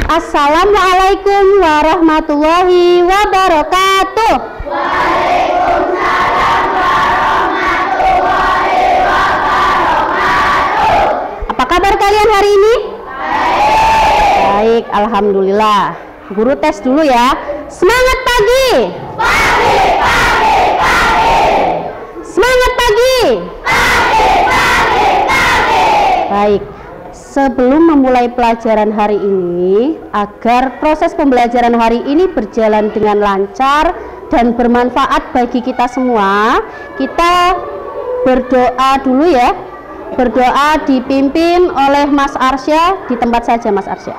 Assalamualaikum warahmatullahi wabarakatuh. Waalaikumsalam warahmatullahi wabarakatuh. Apa kabar kalian hari ini? Baik. Baik, alhamdulillah. Guru tes dulu ya. Semangat pagi. Pagi, pagi, pagi. Semangat pagi. Pagi, pagi, pagi. Baik. Sebelum memulai pelajaran hari ini, agar proses pembelajaran hari ini berjalan dengan lancar dan bermanfaat bagi kita semua, kita berdoa dulu ya. Berdoa dipimpin oleh Mas Arsya. Di tempat saja Mas Arsya.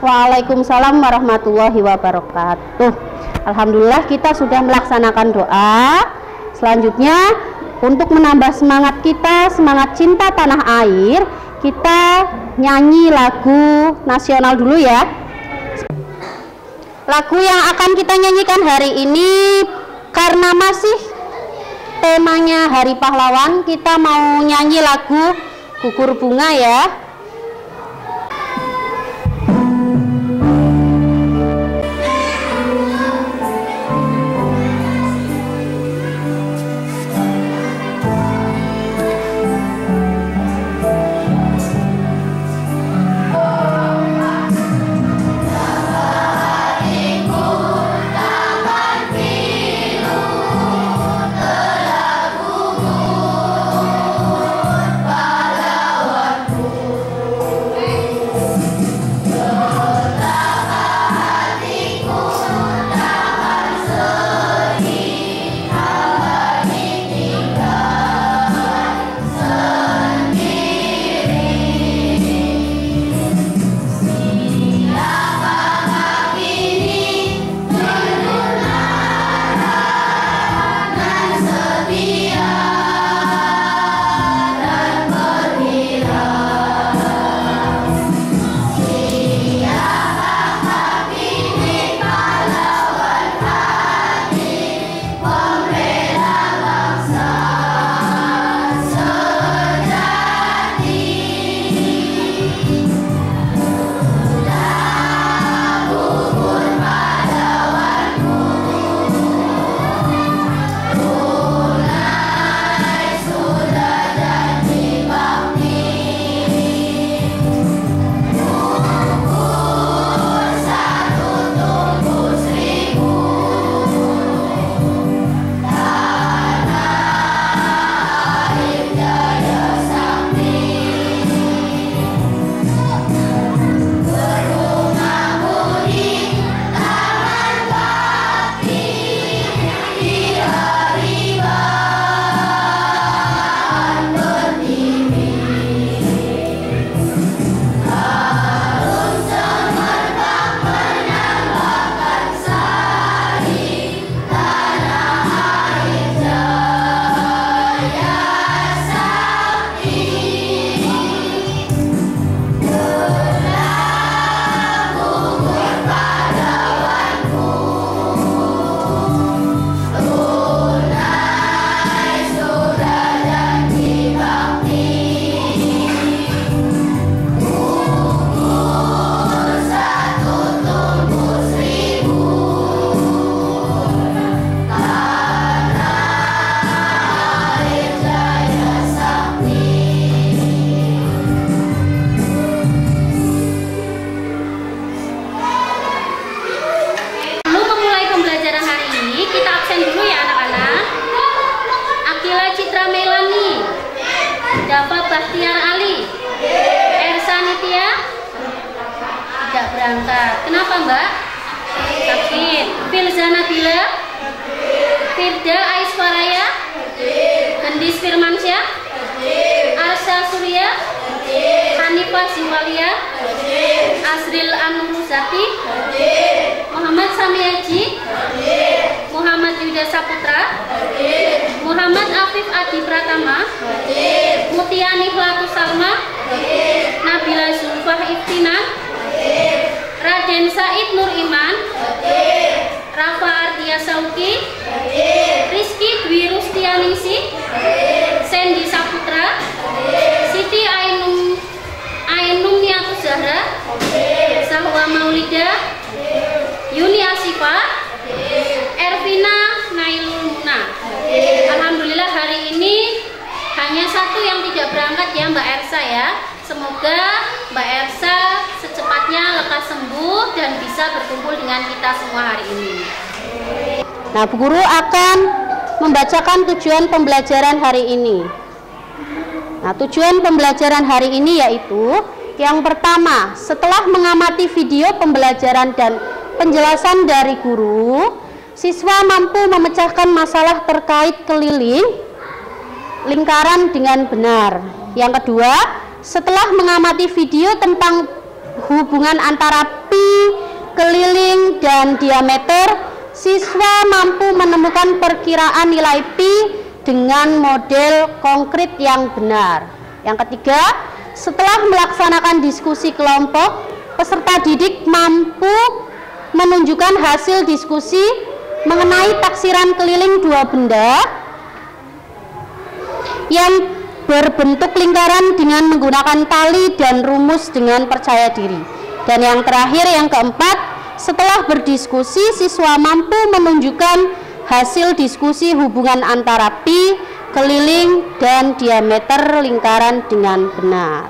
Waalaikumsalam warahmatullahi wabarakatuh. Alhamdulillah kita sudah melaksanakan doa. Selanjutnya untuk menambah semangat kita, semangat cinta tanah air, kita nyanyi lagu nasional dulu ya. Lagu yang akan kita nyanyikan hari ini karena masih temanya Hari Pahlawan, kita mau nyanyi lagu Gugur Bunga ya. Pahlawanku Bahtiar Ali. Ersa Nitya tidak berangkat. Kenapa Mbak? Sakit. Filza Nabila. Firda Aiswaraya. Gendis Firmansyah. Arsha Surya. Hanifah Ziwalia. Azril Anuruzaki. Muhammad Samiaji. Muhammad Yuda Saputra. Muhammad Afif Adi Pratama. Mutia Nihlatu Salma. Nabila Zulfah Iftinan. Raden Said Nur Iman. Rafa Ardia Sauki. Rizky Dwi Rustianingsi. Sandy Saputra. Siti Ainum Niatus Zahra. Sahwa Maulida. Yuni Asifa. Ervina Nailul Muna. Alhamdulillah hari ini hanya satu yang tidak berangkat ya Mbak Ersa ya. Semoga Mbak Ersa secepatnya lekas sembuh dan bisa berkumpul dengan kita semua hari ini. Nah, Bu Guru akan membacakan tujuan pembelajaran hari ini. Nah, tujuan pembelajaran hari ini yaitu yang pertama, setelah mengamati video pembelajaran dan penjelasan dari guru, siswa mampu memecahkan masalah terkait keliling lingkaran dengan benar. Yang kedua, setelah mengamati video tentang hubungan antara pi, keliling, dan diameter, siswa mampu menemukan perkiraan nilai pi dengan model konkret yang benar. Yang ketiga, setelah melaksanakan diskusi kelompok, peserta didik mampu menunjukkan hasil diskusi mengenai taksiran keliling dua benda yang berbentuk lingkaran dengan menggunakan tali dan rumus dengan percaya diri. Dan yang terakhir, yang keempat, setelah berdiskusi, siswa mampu menunjukkan hasil diskusi hubungan antara pi, keliling, dan diameter lingkaran dengan benar.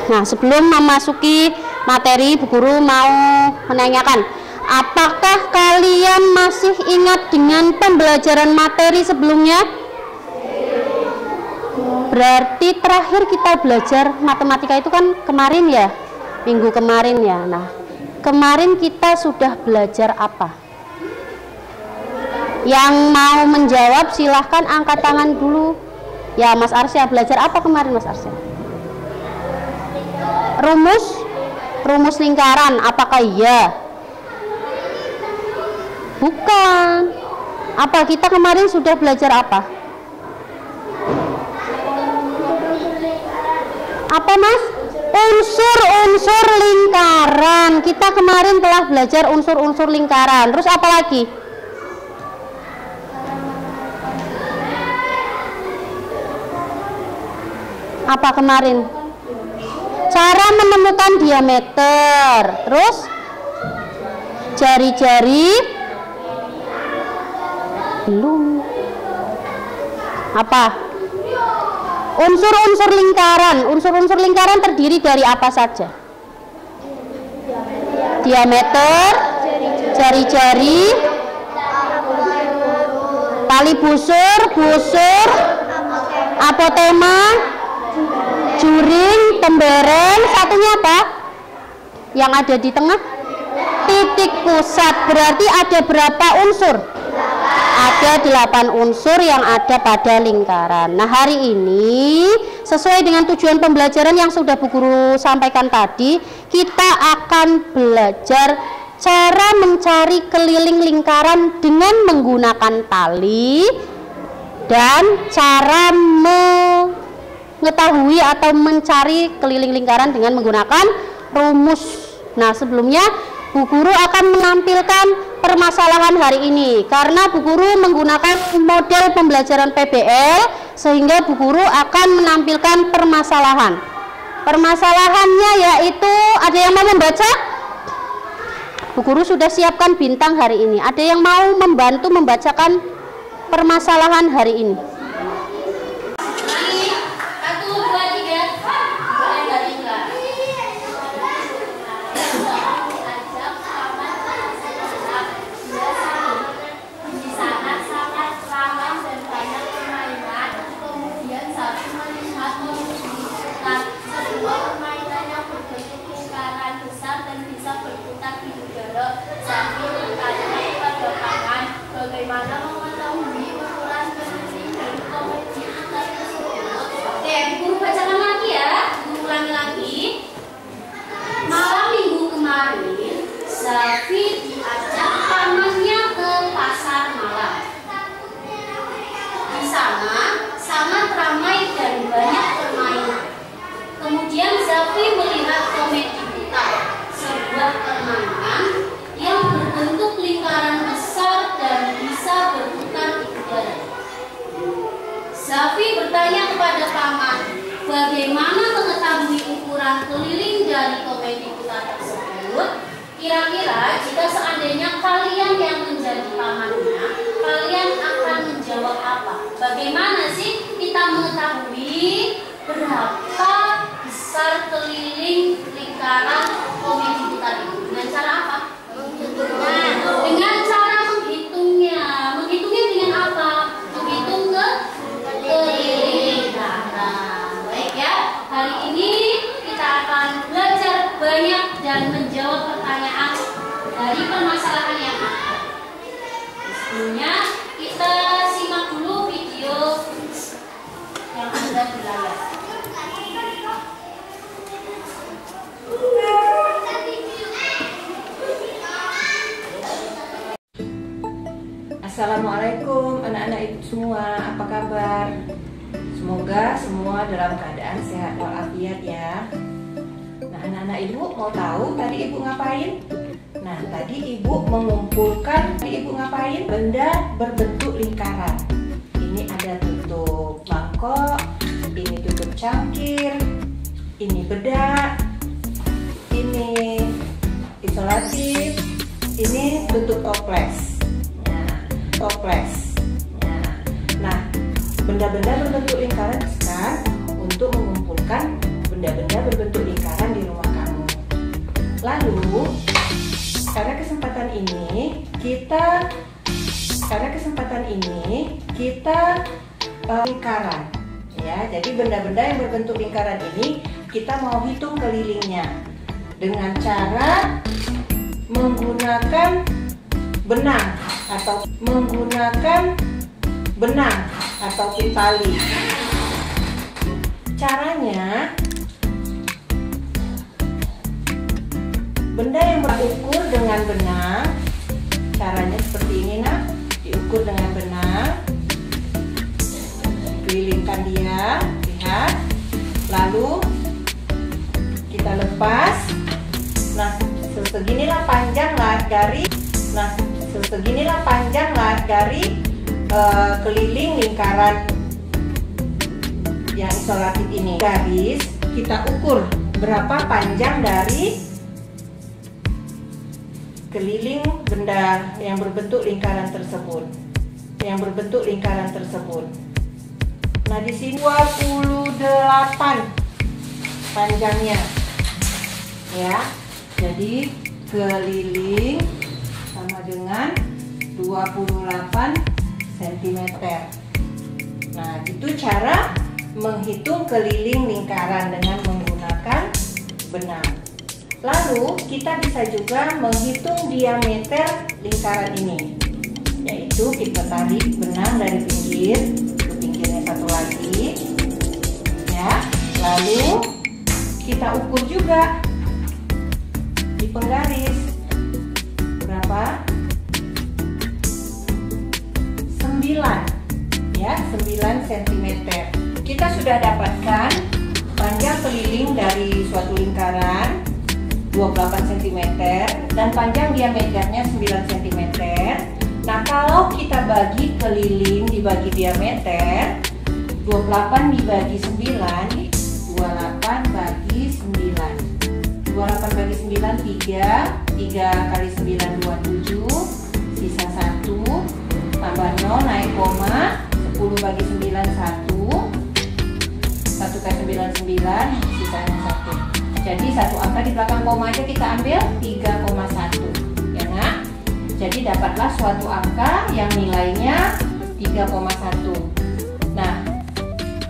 Nah, sebelum memasuki materi, Bu Guru mau menanyakan, apakah kalian masih ingat dengan pembelajaran materi sebelumnya? Berarti terakhir kita belajar matematika itu kan kemarin ya, minggu kemarin ya. Nah, kemarin kita sudah belajar apa? Yang mau menjawab silahkan angkat tangan dulu. Ya, Mas Arsya, belajar apa kemarin Mas Arsya? Rumus lingkaran, apakah iya? Bukan. Apa kita kemarin sudah belajar apa? Apa Mas? Unsur-unsur lingkaran. Kita kemarin telah belajar unsur-unsur lingkaran. Terus apa lagi? Apa kemarin? Cara menemukan diameter. Terus jari-jari. Belum. Apa? Unsur-unsur lingkaran. Unsur-unsur lingkaran terdiri dari apa saja? Diameter, jari-jari, tali busur, apotema, juring, tembereng. Satunya apa? Yang ada di tengah? Titik pusat. Berarti ada berapa unsur? Ada 8 unsur yang ada pada lingkaran. Nah, hari ini sesuai dengan tujuan pembelajaran yang sudah Bu Guru sampaikan tadi, kita akan belajar cara mencari keliling lingkaran dengan menggunakan tali dan cara mengetahui atau mencari keliling lingkaran dengan menggunakan rumus. Nah, sebelumnya Bu Guru akan menampilkan permasalahan hari ini karena Bu Guru menggunakan model pembelajaran PBL, sehingga Bu Guru akan menampilkan permasalahan. Permasalahannya yaitu, ada yang mau membaca? Bu Guru sudah siapkan bintang hari ini. Ada yang mau membantu membacakan permasalahan hari ini? Zafi diajak pamannya ke pasar malam. Di sana sangat ramai dan banyak permainan. Kemudian Zafi melihat komedi buta, sebuah permainan yang berbentuk lingkaran besar dan bisa berputar di udara. Zafi bertanya kepada paman, bagaimana mengetahui ukuran keliling dari komedi buta tersebut? Kira-kira jika seandainya kalian yang menjadi pamannya, kalian akan menjawab apa? Bagaimana sih kita mengetahui berapa besar keliling lingkaran komedi buta itu? Dengan cara apa? Dengan cara menghitungnya. Menghitungnya dengan apa? Menghitung ke keliling lingkaran. Baik ya, hari ini kita akan belajar banyak dan menjawab pertanyaan dari permasalahan yang ada. Sebelumnya kita simak dulu video yang ada di layar. Assalamualaikum anak-anak ibu semua, apa kabar? Semoga semua dalam keadaan sehat walafiat ya. Nah, anak-anak ibu mau tahu tadi ibu ngapain? Nah, tadi ibu mengumpulkan, benda berbentuk lingkaran. Ini ada tutup mangkok, ini tutup cangkir, ini bedak, ini isolatif, ini tutup toples. Nah, benda-benda berbentuk lingkaran kan untuk mengumpulkan benda-benda berbentuk lingkaran di rumah kamu. Lalu, karena kesempatan ini kita lingkaran, ya. Jadi benda-benda yang berbentuk lingkaran ini kita mau hitung kelilingnya dengan cara menggunakan benang atau tali. Caranya, benda yang berukur dengan benang, caranya seperti ini nak, diukur dengan benang, kelilingkan dia, lihat, lalu kita lepas. Nah, seginilah panjang garis keliling lingkaran yang isolatif ini. Garis kita ukur berapa panjang dari keliling benda yang berbentuk lingkaran tersebut. Nah, di sini 28 panjangnya. Ya. Jadi keliling sama dengan 28 cm. Nah, itu cara menghitung keliling lingkaran dengan menggunakan benang. Lalu kita bisa juga menghitung diameter lingkaran ini, yaitu kita tarik benang dari pinggir ke pinggirnya satu lagi, ya. Lalu kita ukur juga di penggaris berapa? 9, ya, 9 cm. Kita sudah dapatkan panjang keliling dari suatu lingkaran 28 cm dan panjang diameternya 9 cm. Nah, kalau kita bagi keliling dibagi diameter, 28 dibagi 9, 28 bagi 9. 28 bagi 9, 3 kali 9, 27, sisa 1, tambah 0, naik koma, 10 bagi 9, 1 kali 9, 9, sisanya 1. Jadi satu angka di belakang koma aja kita ambil 3,1, ya nak. Jadi dapatlah suatu angka yang nilainya 3,1. Nah,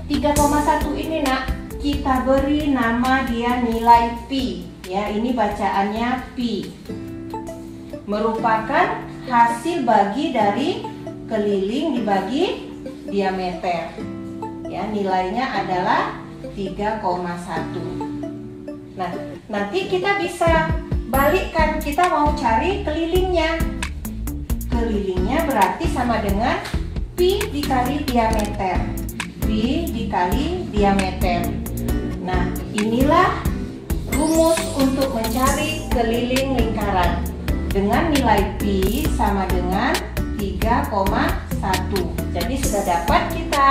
3,1 ini nak, kita beri nama dia nilai pi, ya. Ini bacaannya pi, merupakan hasil bagi dari keliling dibagi diameter, ya. Nilainya adalah 3,1. Nah, nanti kita bisa balikkan, kita mau cari kelilingnya. Kelilingnya berarti sama dengan pi dikali diameter. Pi dikali diameter. Nah, inilah rumus untuk mencari keliling lingkaran dengan nilai pi sama dengan 3,1. Jadi sudah dapat kita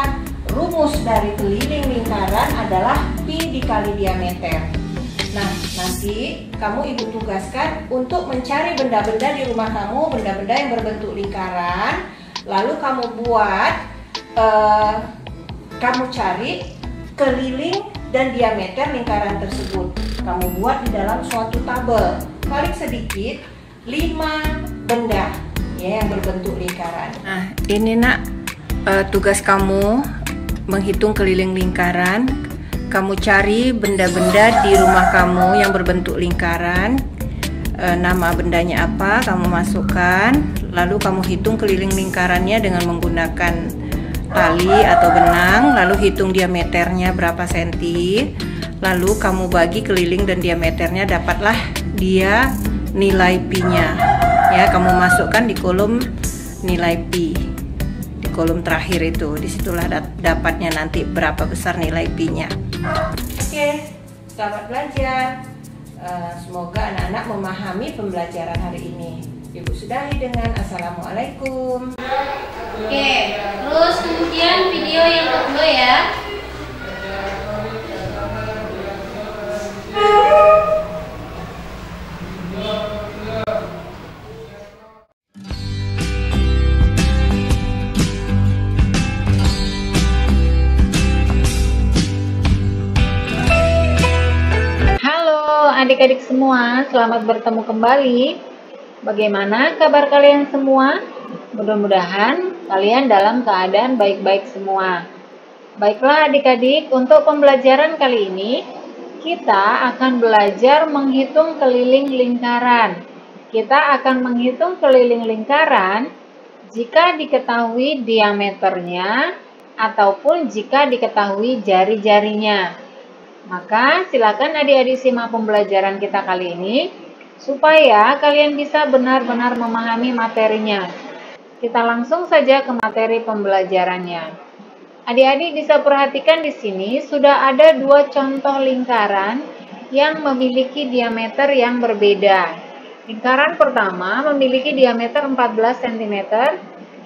rumus dari keliling lingkaran adalah pi dikali diameter. Nah, nanti kamu ibu tugaskan untuk mencari benda-benda di rumah kamu, benda-benda yang berbentuk lingkaran. Lalu kamu buat, kamu cari keliling dan diameter lingkaran tersebut. Kamu buat di dalam suatu tabel, paling sedikit 5 benda ya yang berbentuk lingkaran. Nah, ini nak tugas kamu menghitung keliling lingkaran. Kamu cari benda-benda di rumah kamu yang berbentuk lingkaran. Nama bendanya apa, kamu masukkan. Lalu kamu hitung keliling lingkarannya dengan menggunakan tali atau benang. Lalu hitung diameternya berapa senti. Lalu kamu bagi keliling dan diameternya, dapatlah dia nilai pi-nya. Ya, kamu masukkan di kolom nilai pi. Di kolom terakhir itu, disitulah dapatnya nanti berapa besar nilai pi-nya. Oke, selamat belajar. Semoga anak-anak memahami pembelajaran hari ini. Ibu sudahi dengan assalamualaikum. Oke, terus kemudian video yang kedua ya. Adik-adik semua, selamat bertemu kembali. Bagaimana kabar kalian semua? Mudah-mudahan kalian dalam keadaan baik-baik semua. Baiklah adik-adik, untuk pembelajaran kali ini kita akan belajar menghitung keliling lingkaran. Kita akan menghitung keliling lingkaran jika diketahui diameternya ataupun jika diketahui jari-jarinya. Maka silakan adik-adik simak pembelajaran kita kali ini supaya kalian bisa benar-benar memahami materinya. Kita langsung saja ke materi pembelajarannya. Adik-adik bisa perhatikan di sini sudah ada 2 contoh lingkaran yang memiliki diameter yang berbeda. Lingkaran pertama memiliki diameter 14 cm,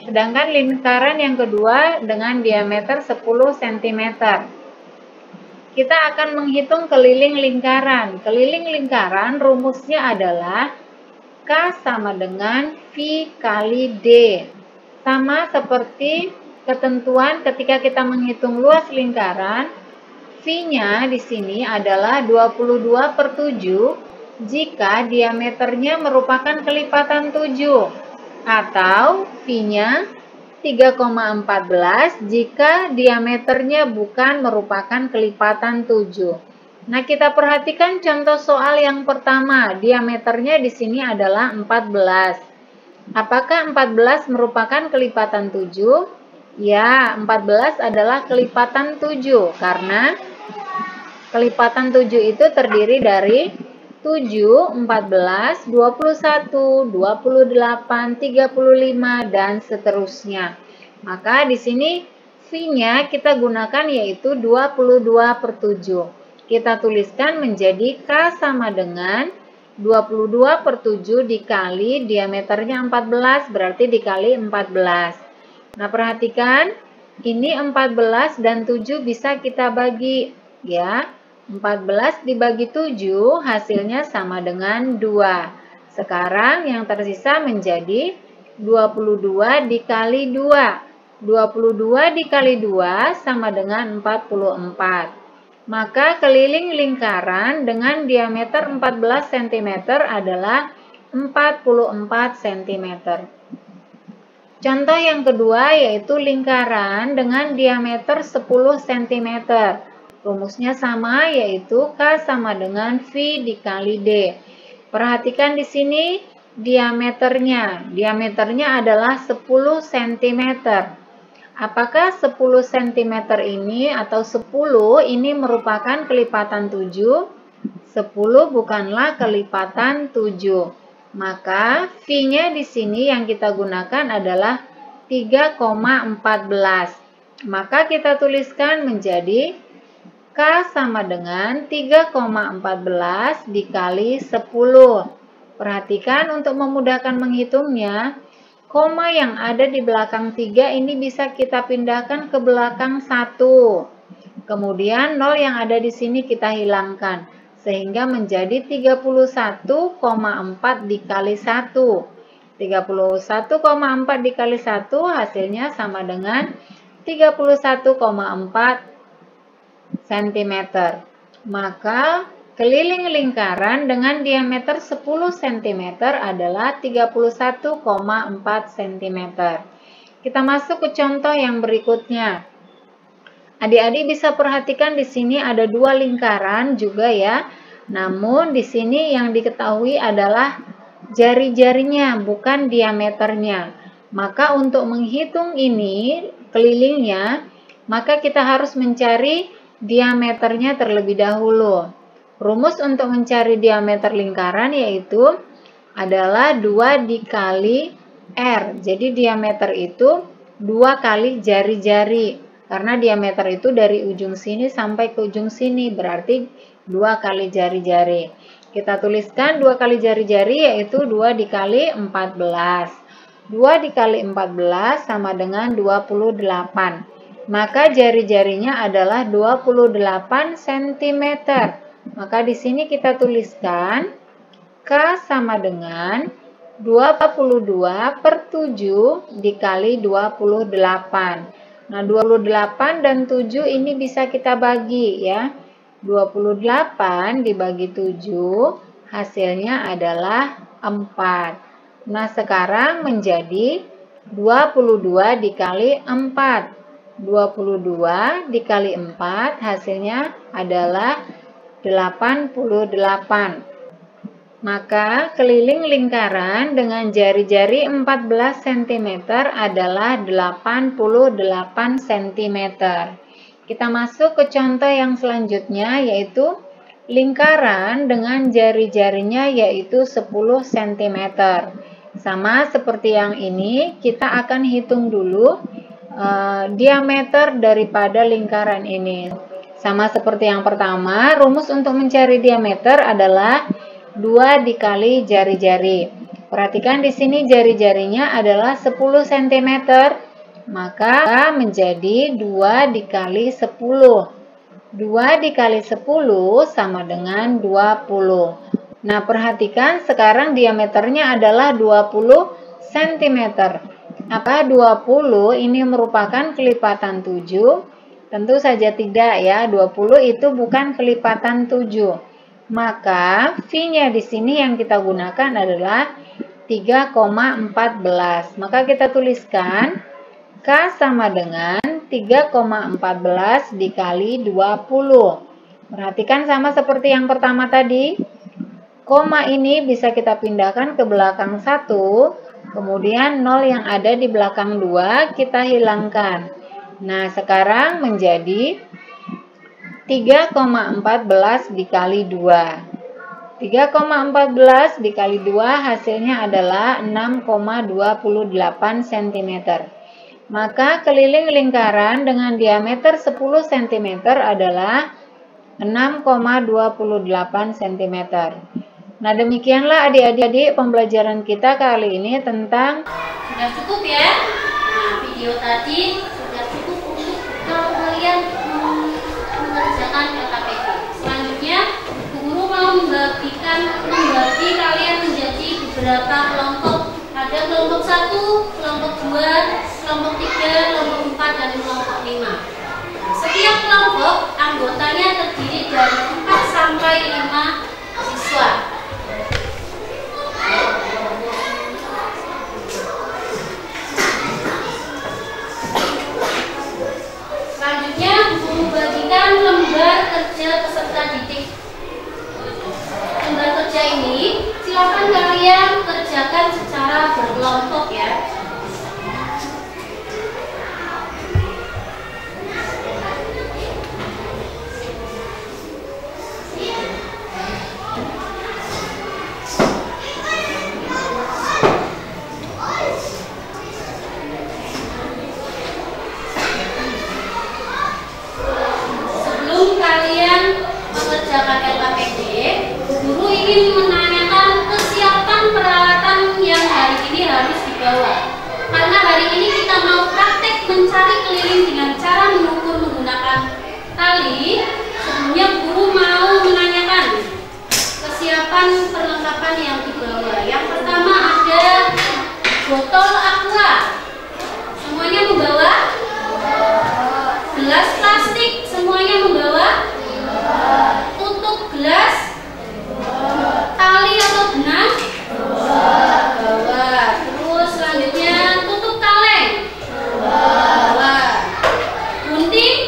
sedangkan lingkaran yang kedua dengan diameter 10 cm. Kita akan menghitung keliling lingkaran. Keliling lingkaran rumusnya adalah K sama dengan V kali D. Sama seperti ketentuan ketika kita menghitung luas lingkaran, V-nya di sini adalah 22/7 jika diameternya merupakan kelipatan 7, atau V-nya 3,14 jika diameternya bukan merupakan kelipatan 7. Nah, kita perhatikan contoh soal yang pertama. Diameternya di sini adalah 14. Apakah 14 merupakan kelipatan 7? Ya, 14 adalah kelipatan 7 karena kelipatan 7 itu terdiri dari 7, 14, 21, 28, 35, dan seterusnya. Maka di sini V-nya kita gunakan yaitu 22/7. Kita tuliskan menjadi K sama dengan 22/7 dikali diameternya 14, berarti dikali 14. Nah, perhatikan, ini 14 dan 7 bisa kita bagi, ya. 14 dibagi 7 hasilnya sama dengan 2. Sekarang yang tersisa menjadi 22 dikali 2. 22 dikali 2 sama dengan 44. Maka keliling lingkaran dengan diameter 14 cm adalah 44 cm. Contoh yang kedua yaitu lingkaran dengan diameter 10 cm. Rumusnya sama, yaitu K sama dengan V dikali D. Perhatikan di sini diameternya. Diameternya adalah 10 cm. Apakah 10 cm ini atau 10 ini merupakan kelipatan 7? 10 bukanlah kelipatan 7. Maka V-nya di sini yang kita gunakan adalah 3,14. Maka kita tuliskan menjadi K sama dengan 3,14 dikali 10. Perhatikan untuk memudahkan menghitungnya, koma yang ada di belakang 3 ini bisa kita pindahkan ke belakang 1. Kemudian 0 yang ada di sini kita hilangkan, sehingga menjadi 31,4 dikali 1. 31,4 dikali 1 hasilnya sama dengan 31,4 cm. Maka keliling lingkaran dengan diameter 10 cm adalah 31,4 cm. Kita masuk ke contoh yang berikutnya. Adik-adik bisa perhatikan di sini ada 2 lingkaran juga ya. Namun di sini yang diketahui adalah jari-jarinya, bukan diameternya. Maka untuk menghitung ini kelilingnya, maka kita harus mencari diameternya terlebih dahulu. Rumus untuk mencari diameter lingkaran yaitu adalah 2 dikali R. Jadi diameter itu 2 kali jari-jari. Karena diameter itu dari ujung sini sampai ke ujung sini, berarti 2 kali jari-jari. Kita tuliskan 2 kali jari-jari yaitu 2 dikali 14. 2 dikali 14 sama dengan 28. Maka jari-jarinya adalah 28 cm. Maka di sini kita tuliskan K sama dengan 22 per 7 dikali 28. Nah, 28 dan 7 ini bisa kita bagi ya. 28 dibagi 7 hasilnya adalah 4. Nah, sekarang menjadi 22 dikali 4. 22 dikali 4 hasilnya adalah 88. Maka keliling lingkaran dengan jari-jari 14 cm adalah 88 cm. Kita masuk ke contoh yang selanjutnya yaitu lingkaran dengan jari-jarinya yaitu 10 cm. Sama seperti yang ini, kita akan hitung dulu diameter daripada lingkaran ini. Sama seperti yang pertama, rumus untuk mencari diameter adalah 2 dikali jari-jari. Perhatikan di sini jari-jarinya adalah 10 cm. Maka menjadi 2 dikali 10. 2 dikali 10 sama dengan 20. Nah, perhatikan sekarang diameternya adalah 20 cm. Apa 20 ini merupakan kelipatan 7? Tentu saja tidak ya, 20 itu bukan kelipatan 7. Maka V-nya di sini yang kita gunakan adalah 3,14. Maka kita tuliskan K sama dengan 3,14 dikali 20. Perhatikan sama seperti yang pertama tadi. Koma ini bisa kita pindahkan ke belakang 1. Kemudian 0 yang ada di belakang 2 kita hilangkan. Nah, sekarang menjadi 3,14 dikali 2. 3,14 dikali 2 hasilnya adalah 6,28 cm. Maka keliling lingkaran dengan diameter 10 cm adalah 6,28 cm. Nah, demikianlah adik-adik pembelajaran kita kali ini tentang... Sudah cukup ya? Nah, video tadi sudah cukup untuk kalau kalian mengerjakan LKPD. Selanjutnya, Bu Guru mau membagi kalian menjadi beberapa kelompok. Ada kelompok 1, kelompok 2, kelompok 3, kelompok 4, dan kelompok 5. Setiap kelompok anggotanya terdiri dari 4 sampai 5 siswa. Selanjutnya, Guru bagikan lembar kerja peserta didik. Lembar kerja ini silakan kalian kerjakan secara berkelompok ya. ingin menanyakan kesiapan peralatan yang hari ini harus dibawa. Karena hari ini kita mau praktek mencari keliling dengan cara mengukur menggunakan tali. Sebelumnya guru mau menanyakan kesiapan perlengkapan yang dibawa. Yang pertama ada botol aqua. Semuanya membawa? Gelas plastik semuanya membawa? Tutup gelas? Tali atau benang? Bawa. Terus selanjutnya tutup kaleng? Bawa. Gunting?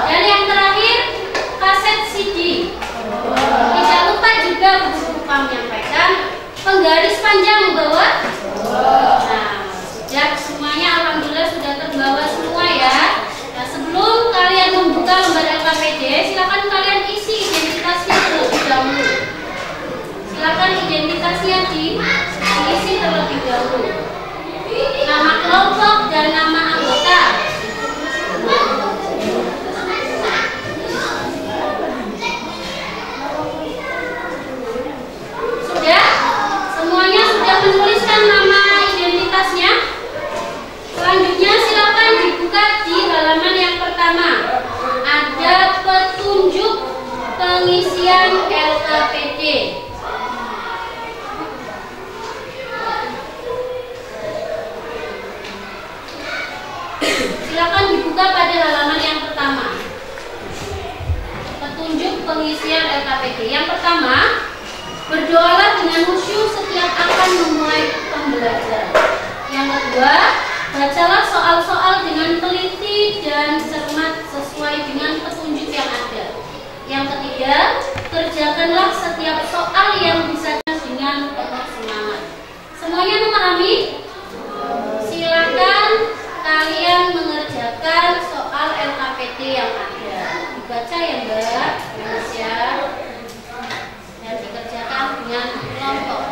Dan yang terakhir kaset CD. Tidak lupa juga guru lupa menyampaikan penggaris panjang membawa? Nah, sudah semuanya alhamdulillah sudah terbawa semua ya. Nah, sebelum kalian membuka lembar LKPD, silakan kalian isi identitasnya terlebih dahulu. Silakan identitasnya diisi terlebih dahulu. Nama kelompok dan nama anggota. Sudah? Semuanya sudah menuliskan nama identitasnya? Selanjutnya silakan dibuka di halaman yang pertama. Ada petunjuk pengisian LKPD. Silakan dibuka pada halaman yang pertama. Petunjuk pengisian LKPD. Yang pertama, berdoalah dengan khusyuk setiap akan memulai pembelajaran. Yang kedua, bacalah soal-soal dengan teliti dan cermat sesuai dengan petunjuk yang ada. Yang ketiga, kerjakanlah setiap soal yang bisa dengan penuh semangat. Semuanya memahami? Silakan kalian mengerjakan soal LKPD yang ada. Dibaca ya Mbak, Indonesia, dan dikerjakan dengan kelompok.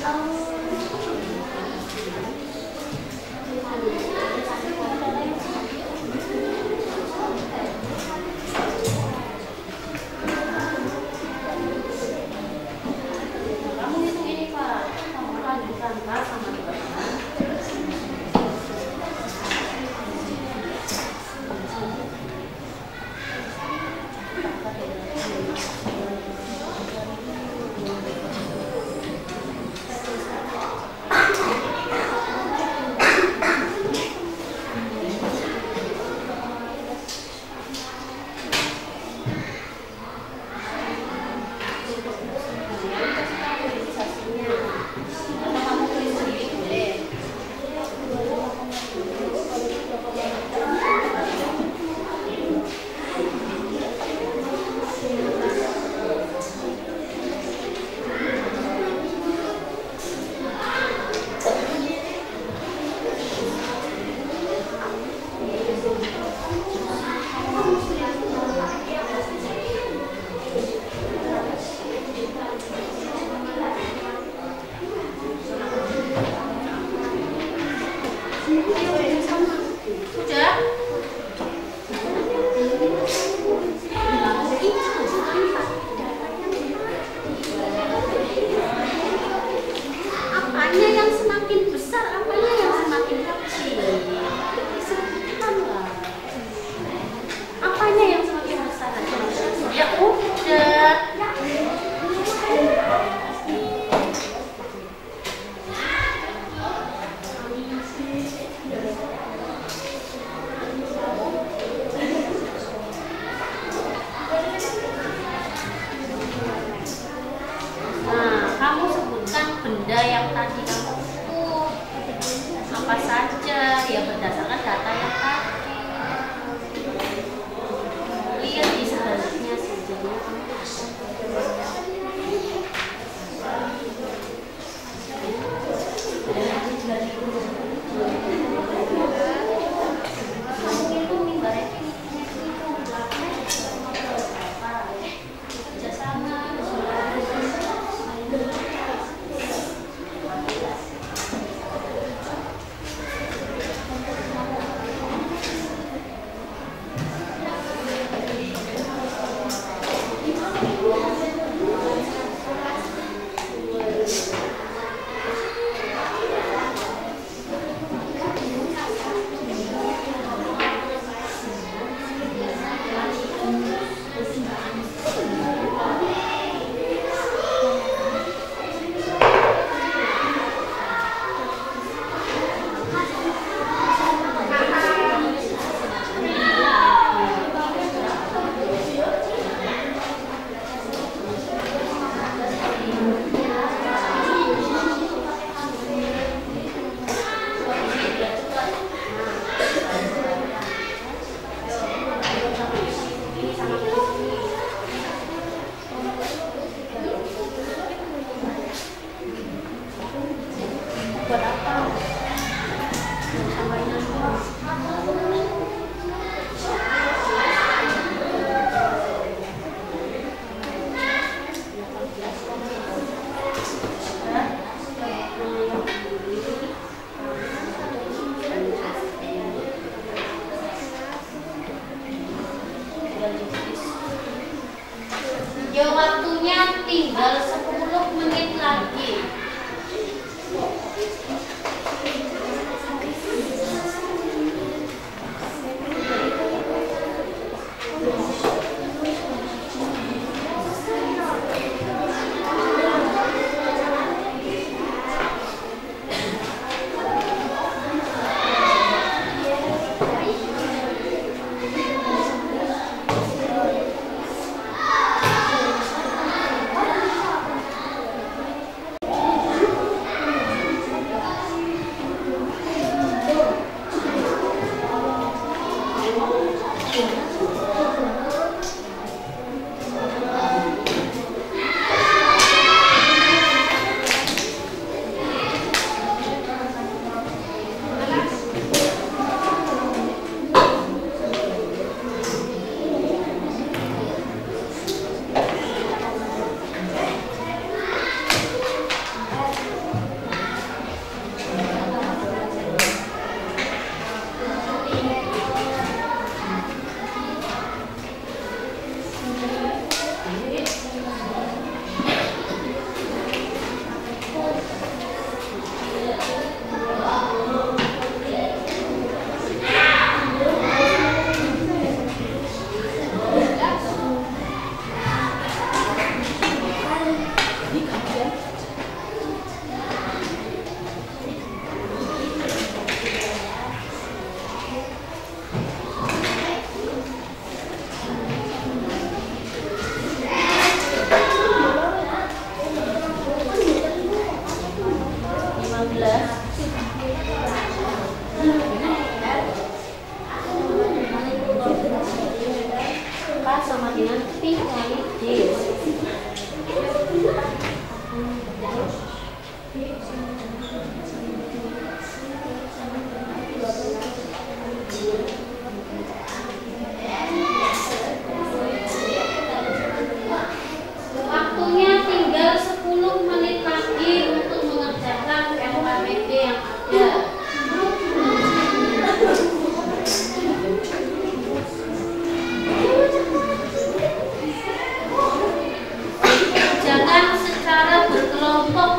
Kamu hitung ini Pak, kamu lanjutkan Pak sama teman. Apanya yang semakin besar, apanya yang semakin kecil? Disebutkanlah. Apanya yang semakin besar? Ya udah. Nah, kamu sebutkan benda yang tadi kamu ukur. Apa saja? Ya berdasarkan data yang tadi. Lihat di sebaliknya saja. Kamu hitung nih Mbak Revi. Kerjasama. Buat apa? Sampainya ya waktunya tinggal 10 menit lagi. Pas sama dengan P kali D. Waktunya tinggal 10 menit lagi untuk mengerjakan LKPD yang ada. Kerjakan secara berkelompok.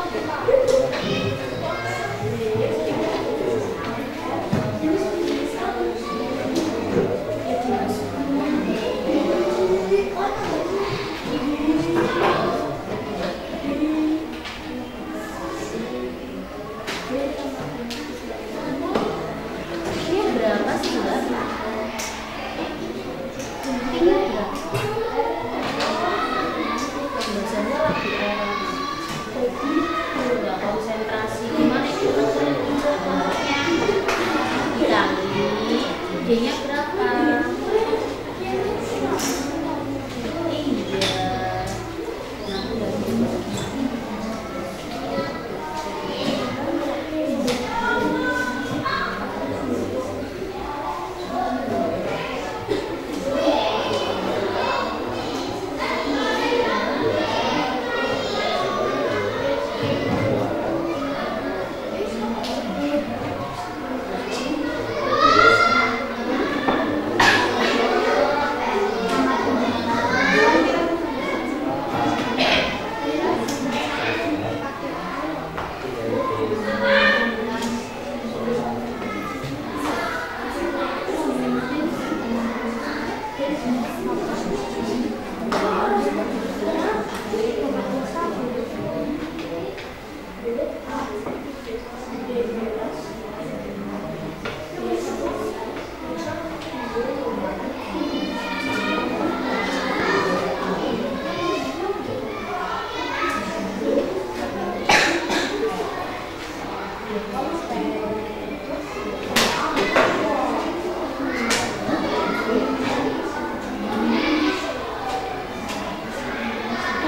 Ini berapa sih, Mbak? Ini berapa? Biasanya lagi nggak konsentrasi. Gimana itu? Dikali D-nya berapa? Iya.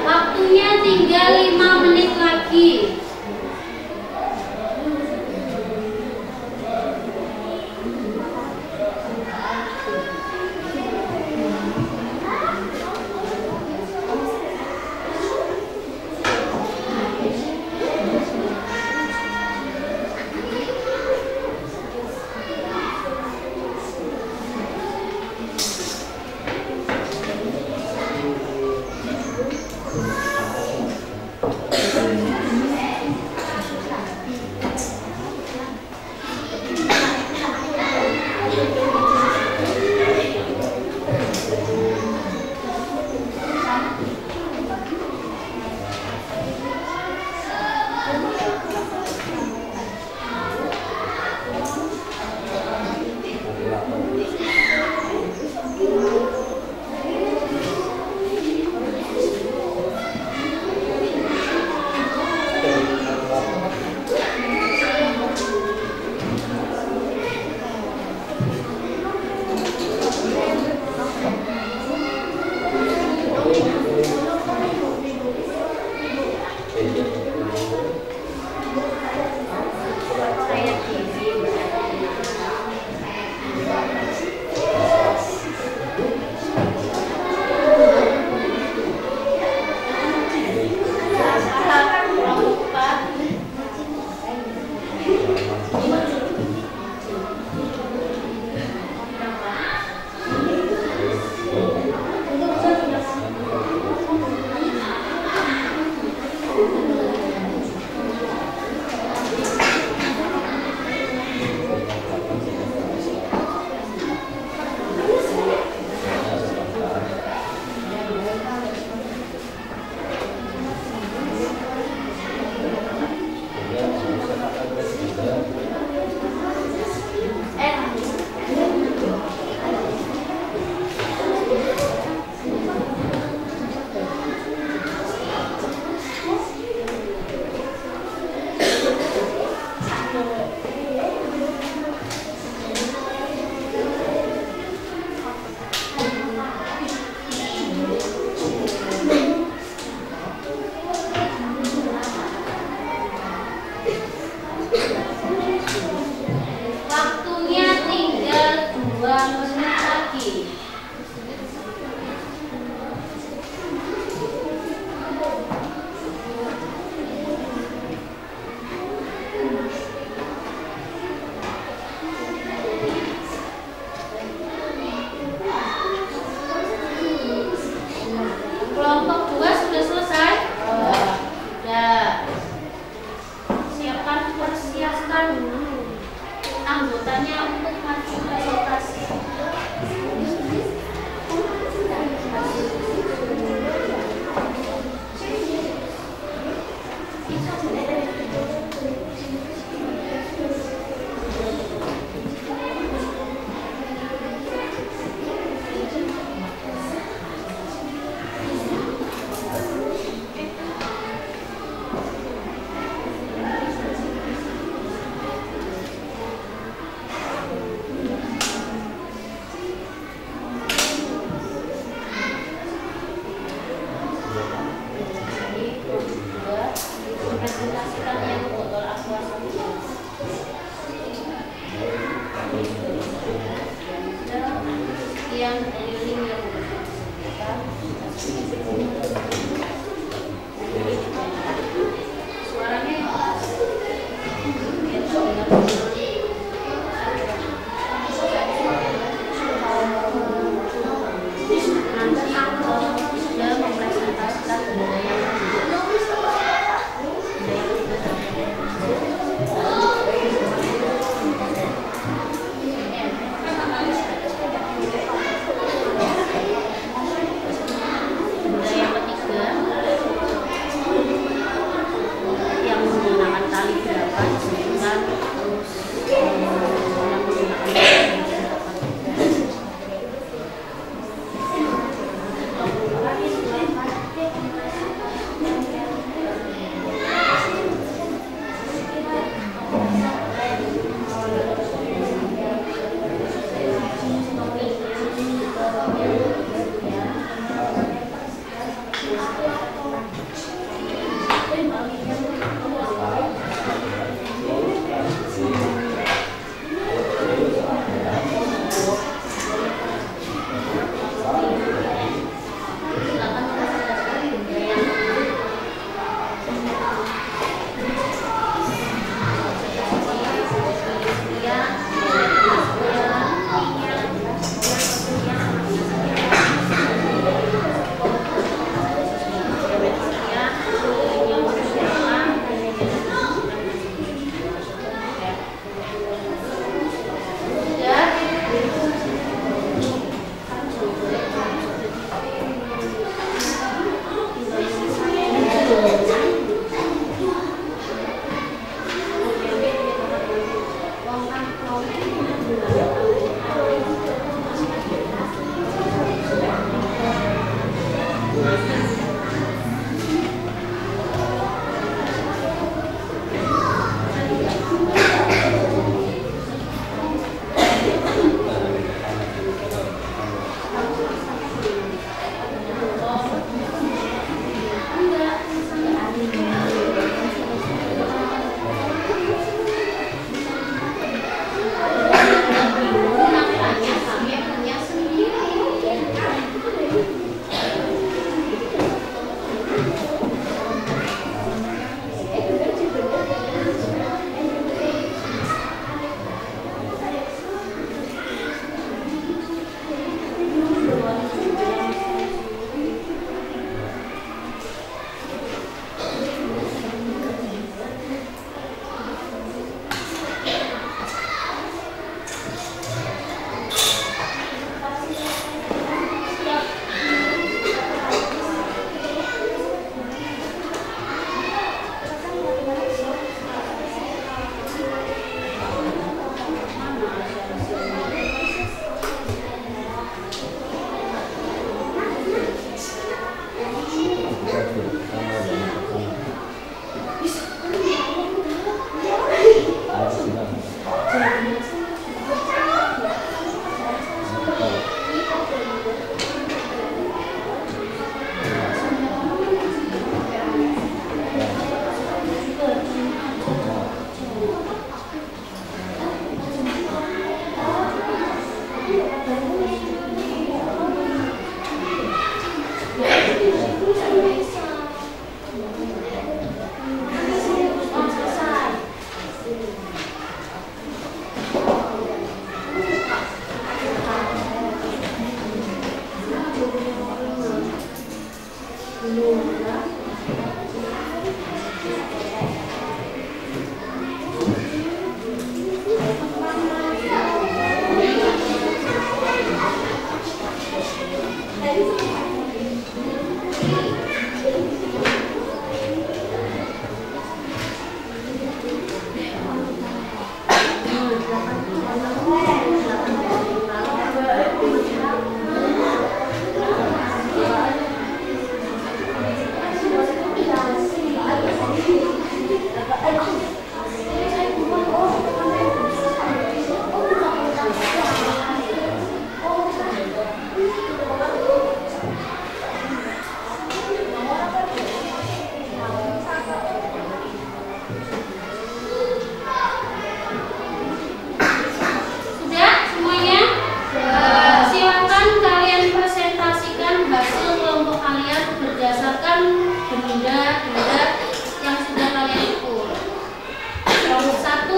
Waktunya tinggal 5 menit lagi. siapkan anggotanya untuk maju konsultasi. Presentasikan yang botol aqua yang keliling yang suaranya nanti sudah mempresentasikan budaya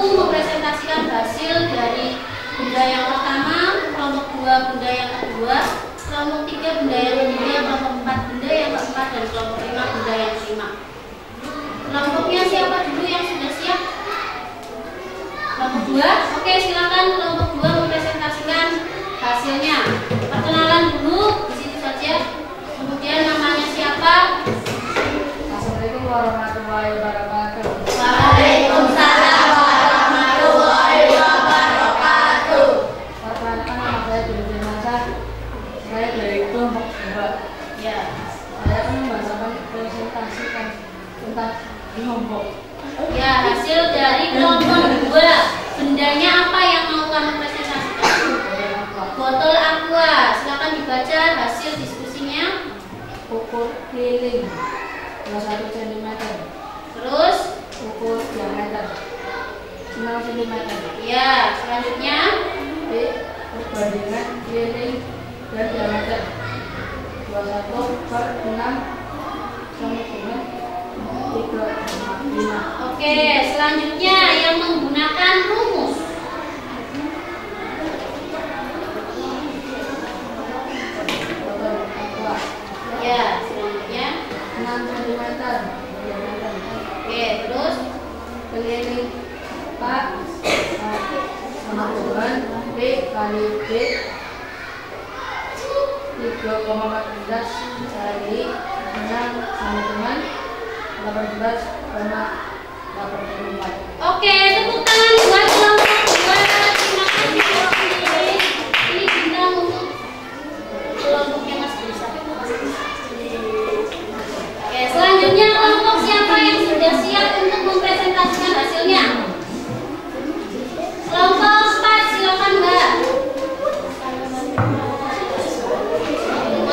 mempresentasikan hasil dari benda yang pertama, kelompok 2 benda yang kedua, kelompok 3 benda yang ketiga, kelompok 4 benda yang keempat, dan kelompok 5 benda yang kelima. Kelompoknya siapa dulu yang sudah siap? Kelompok 2? Oke, silakan kelompok 2 mempresentasikan hasilnya. Perkenalan dulu, di situ saja. Kemudian namanya siapa? Assalamualaikum warahmatullahi wabarakatuh. Waalaikumsalam warahmatullahi wabarakatuh. Perkenalkan, nama saya Dodi Masa. Saya dari kelompok 2. Ya. Saya akan membacakan presentasi tentang kelompok. Ya, hasil dari kelompok 2. Bendanya apa yang mau kamu presentasikan? Botol aqua. Silakan dibaca hasil diskusinya. Ukur keliling 21 cm. Terus, Ukur diameter 9 cm. ya, selanjutnya. B. Perbandingan keliling dan diameter 21/6 sama dengan 3,5. Oke, selanjutnya yang menggunakan rumus. Botol aqua Ya, selanjutnya. 6 cm diameter. Oke, terus. Keliling A sama dengan B kali B 3,14 kali 6 sama dengan 18,84. Oke, tepuk tangan buat kelompok 2. Terima kasih. Ini bintang untuk kelompoknya Mas Bisa. Oke, selanjutnya kelompok siapa yang sudah siap untuk mempresentasikan hasilnya? Kelompok 4, silakan Mbak.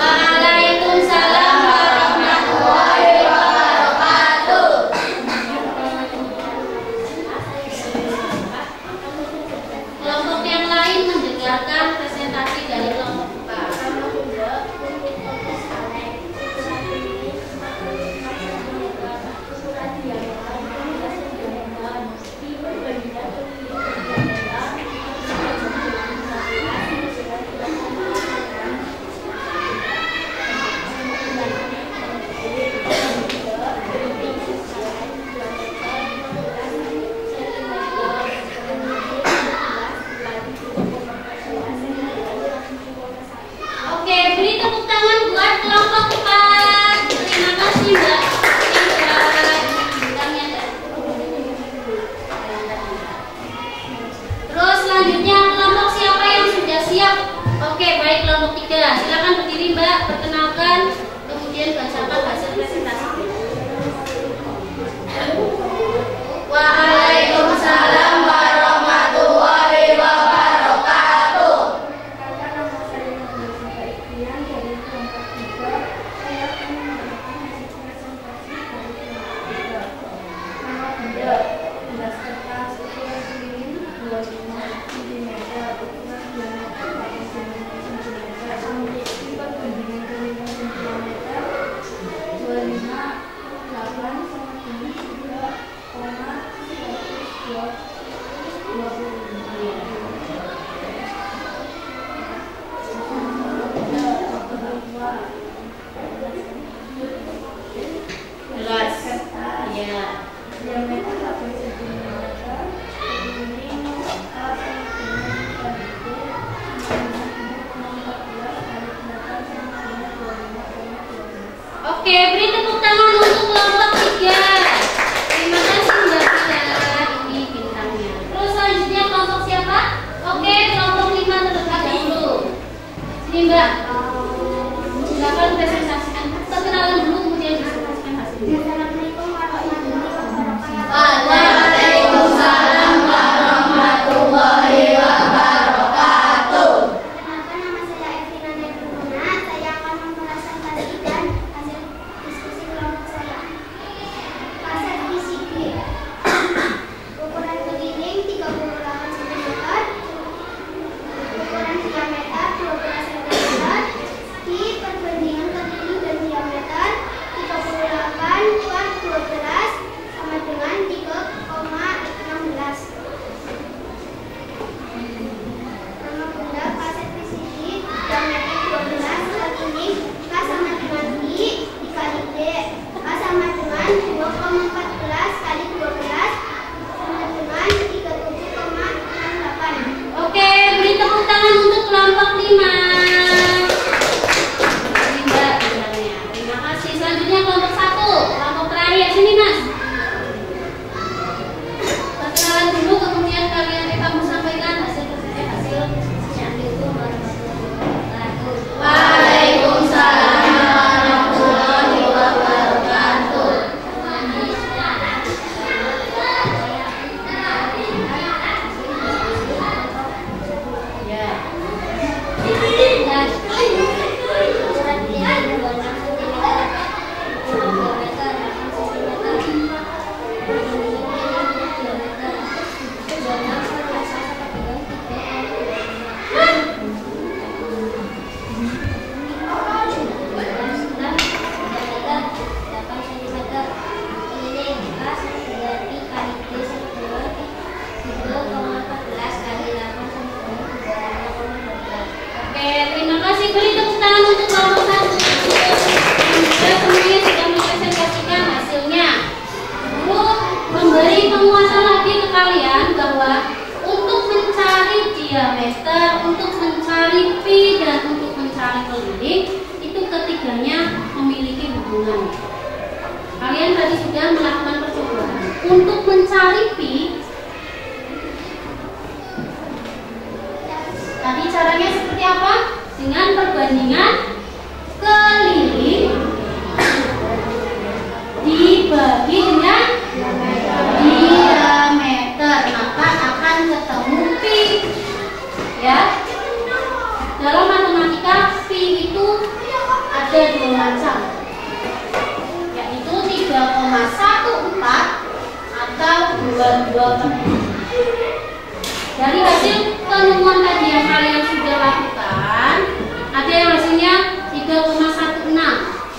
Waalaikumsalam warahmatullahi wabarakatuh. Kelompok yang lain mendengarkan presentasi dari kelompok 4. Oke, beri tepuk tangan buat kelompok 4. Terima kasih Mbak. Bintangnya ada. Terus selanjutnya kelompok siapa yang sudah siap? Oke, baik kelompok 3. Silakan berdiri Mbak, perkenalkan, kemudian bacakan hasil presentasi. Waalaikumsalam warahmatullahi wabarakatuh. Jelas. Iya. Oke, beri tepuk tangan untuk kelompok 3. Terima kasih Mbak Ida. Ini bintang mencari pi, tadi caranya seperti apa? Dengan perbandingan keliling dibagi dengan diameter, maka akan ketemu pi. Ya, dalam matematika pi itu ada dua macam, yaitu 3,14 atau 22. Dari hasil penemuan tadi yang kalian sudah lakukan, ada yang hasilnya 3,16,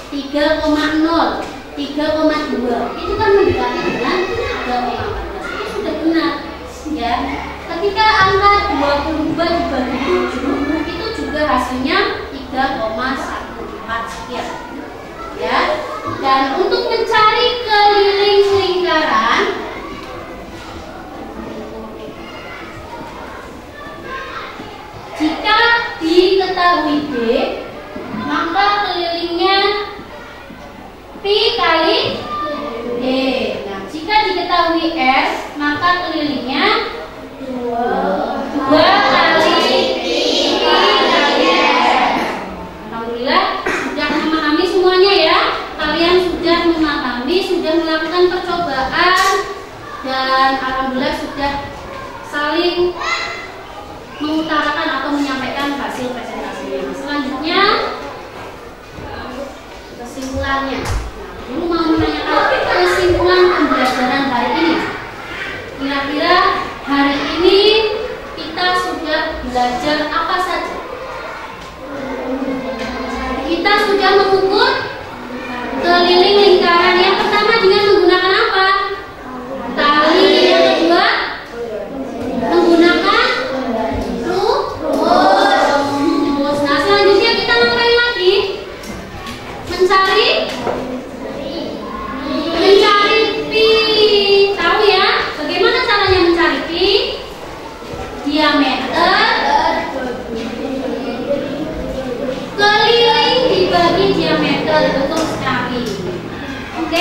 3,0, 3,2. Itu kan mendekati dengan 3,14. Itu sudah benar, ya. Ketika angka 22 dibagi 7, itu juga hasilnya 3,14 sekian. Ya. Dan untuk mencari keliling lingkaran, jika diketahui D, maka kelilingnya pi kali D. Nah, jika diketahui S, maka kelilingnya 2 kali pi kali S. Alhamdulillah sudah memahami semuanya ya. Kalian sudah memahami, sudah melakukan percobaan, dan alhamdulillah sudah saling mengutarakan atau menyampaikan hasil presentasinya. Selanjutnya kesimpulannya. Dulu mau menanyakan kesimpulan pembelajaran hari ini. Kira-kira hari ini kita sudah belajar apa saja? Kita sudah mengukur keliling lingkaran. Yang pertama dengan menggunakan apa? Tali. Yang kedua menggunakan rumus. Nah, selanjutnya kita ngapain lagi? Mencari pi. Tahu ya? Bagaimana caranya mencari pi? Diameter keliling dibagi diameter, betul sekali. Oke,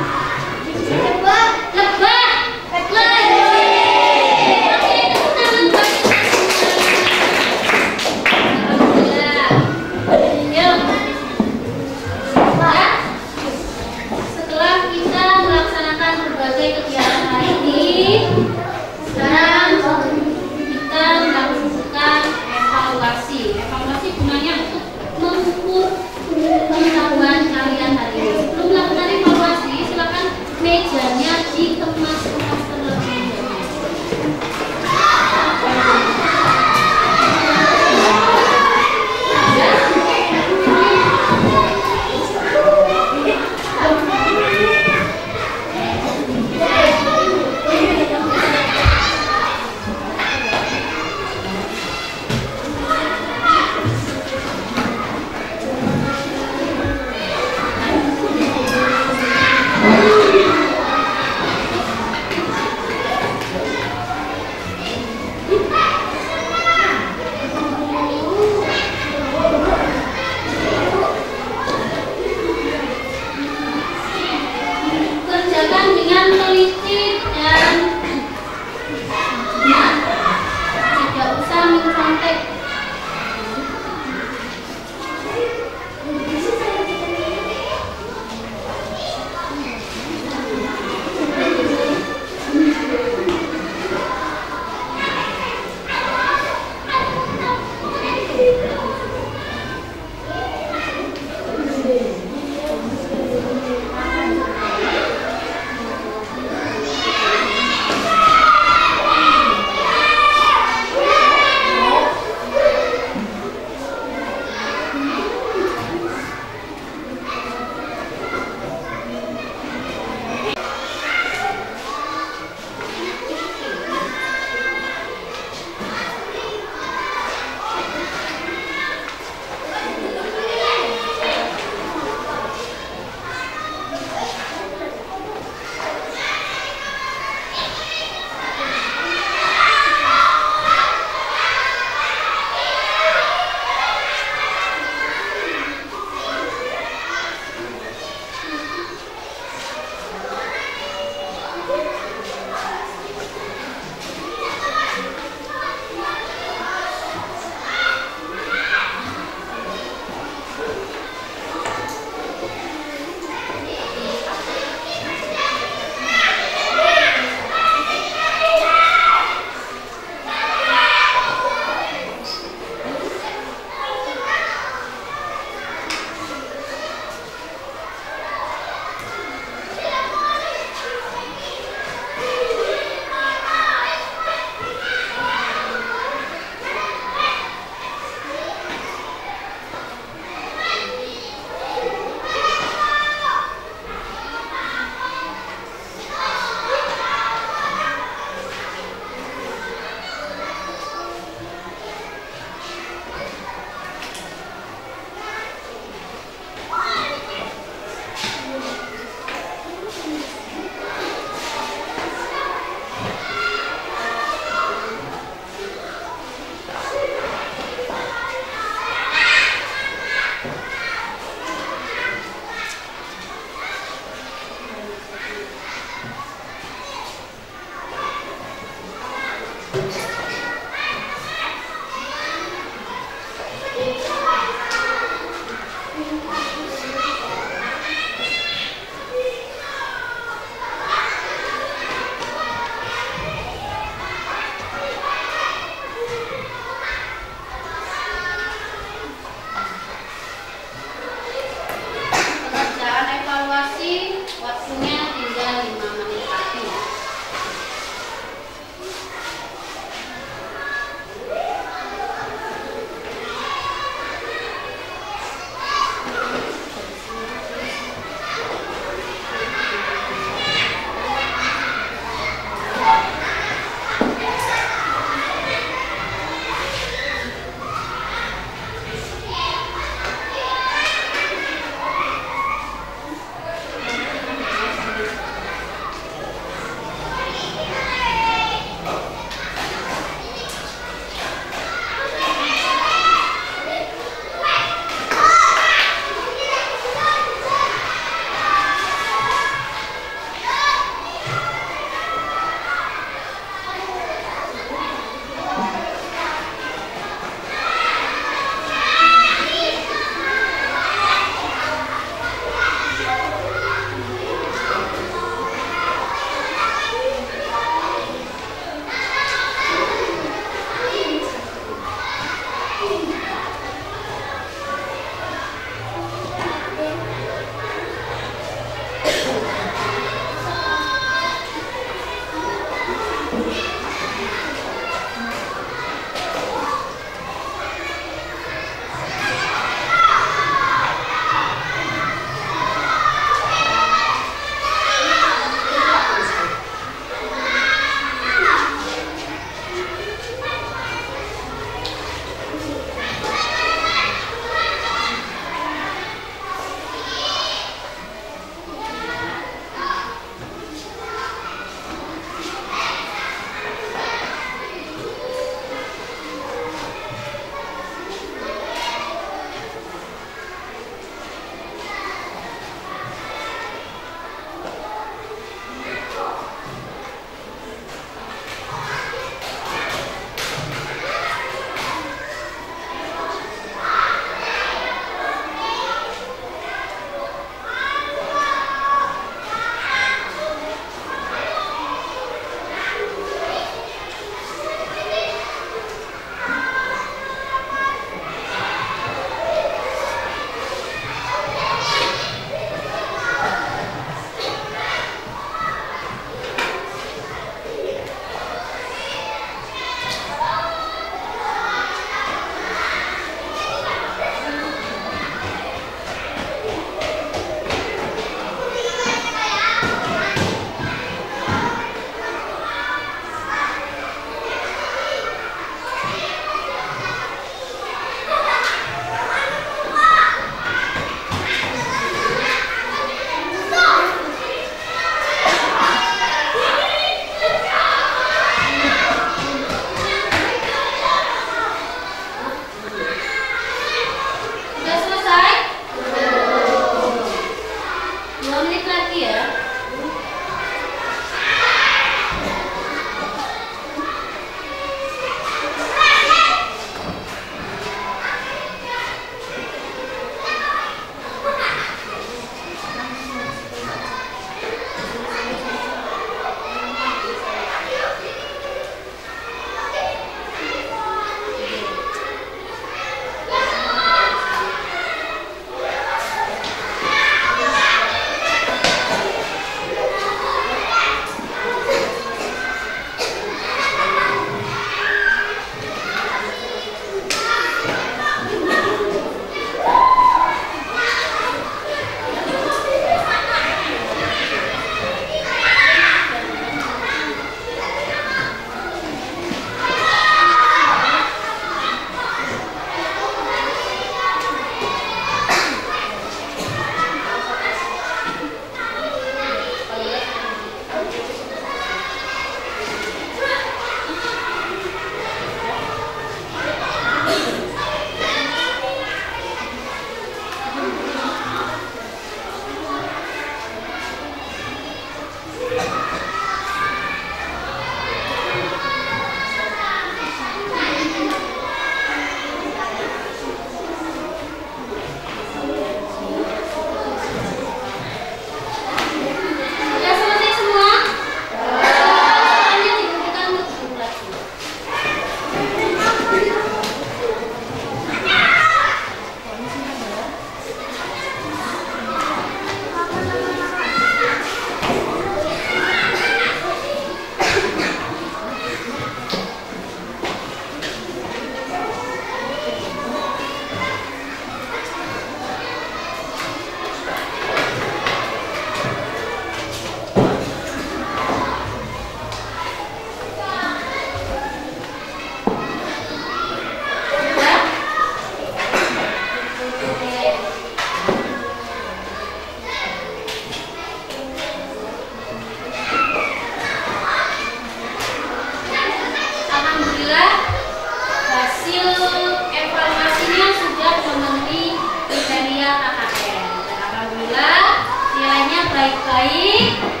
baik-baik.